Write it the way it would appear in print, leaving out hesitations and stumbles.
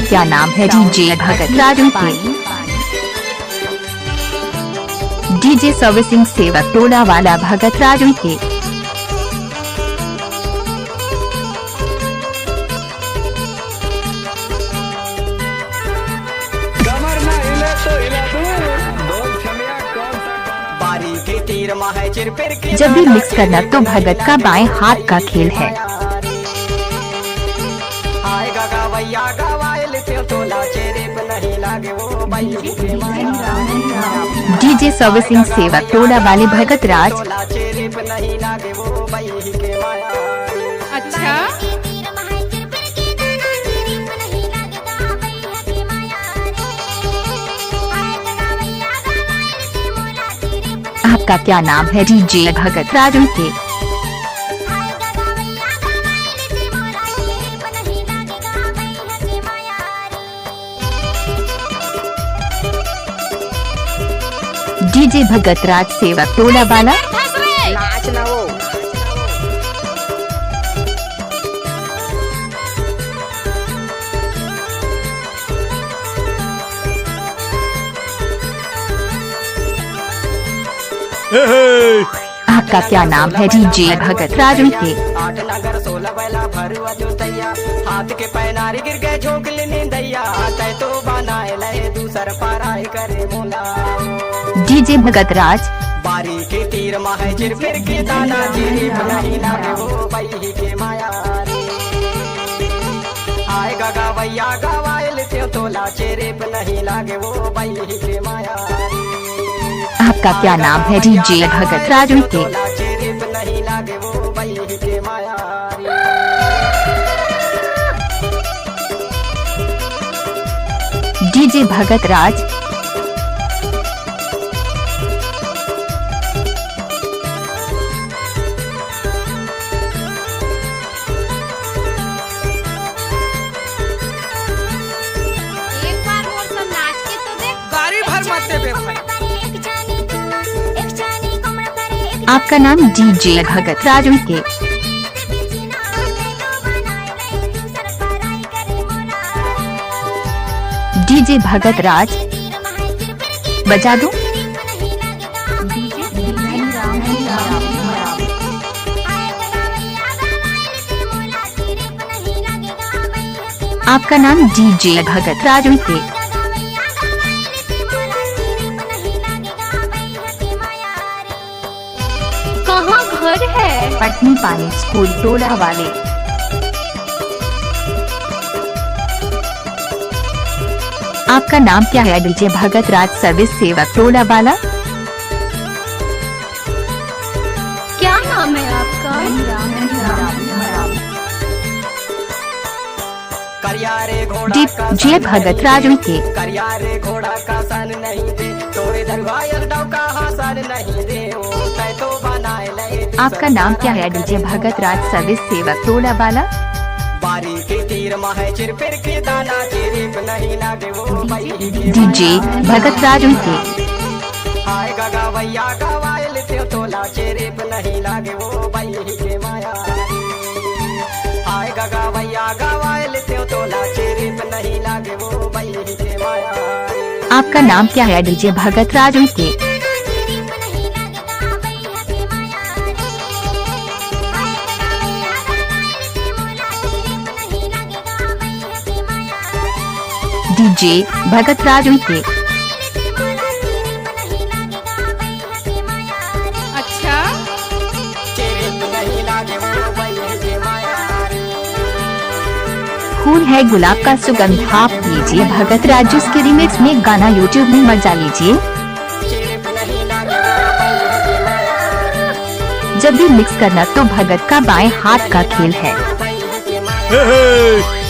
क्या नाम है? डीजे भगत राजू के। डीजे सर्विसिंग सेवक टोला वाला भगत राजू के। जब भी मिक्स करना तो भगत का बाएं हाथ का खेल है। डीजे सर्विसिंग सेवक टोला वाले भगत राज। अच्छा, आपका क्या नाम है? डीजे भगत राजू के। डीजे भगत राज सेवक टोला वाला। आपका क्या नाम है? डीजे भगत राजू के। 8 नगर 16 बैला भरुआ जोतैया, हाथ के पैनारी गिर गए झोंक लेने दैया, तै तो बनाए लए दूसर पाराई करे मोला। डीजे भगत राज। बारी के तीर माहे चिर फिर के दाना तेरे नहीं लागे वो बही के माया रे। आए गगा भैया गवाइल ते तोला चेरे पे नहीं लागे वो बही के माया रे। आपका क्या नाम है? डीजे भगत राजू के। डीजे भगत राज। एक बार और सब नाच के तो देख। गाड़ी भर मत दे बे भाई। आपका नाम? डीजे भगत राजू के। डीजे भगत राज। बजा दो। आपका नाम? डीजे भगत राजू के। कहाँ घर है? पटनी पानी स्कूल टोला वाले। आपका नाम क्या है? डीजे भगत राज सर्विस सेवक टोला वाला। क्या नाम है आपका? डीजे भगत राजू के। करियारे घोड़ा का सन नहीं दे, तोरे दरवायर डाव का हासन नहीं दे, ओ तै तो बनाए लए। आपका नाम क्या है? डीजे भगत राज सर्विस सेवक टोला वाला। बारी के तीर माहे चिर फिर के दाना तेरे पे नहीं लागे वो बही के डीजे भगत राजू के। आए गगा भैया गवाइल ते तोला चेरे पे नहीं लागे वो बही के माया। आए गगा भैया गवाइल ते तोला चेरे पे नहीं लागे वो बही के माया। आपका नाम क्या है? डीजे भगत राजू के। डीजे भगत राजू के। अच्छा, चेरे पे नहीं लागे वो बही के माया। फूल है गुलाब का सुगंध। आप लीजिए भगत राजू के रिमिक्स में गाना यूट्यूब में मजा लीजिए। चेरे पे नहीं लागे वो बही के माया। जब भी मिक्स करना तो भगत का बाएं हाथ का खेल है। बही के माया।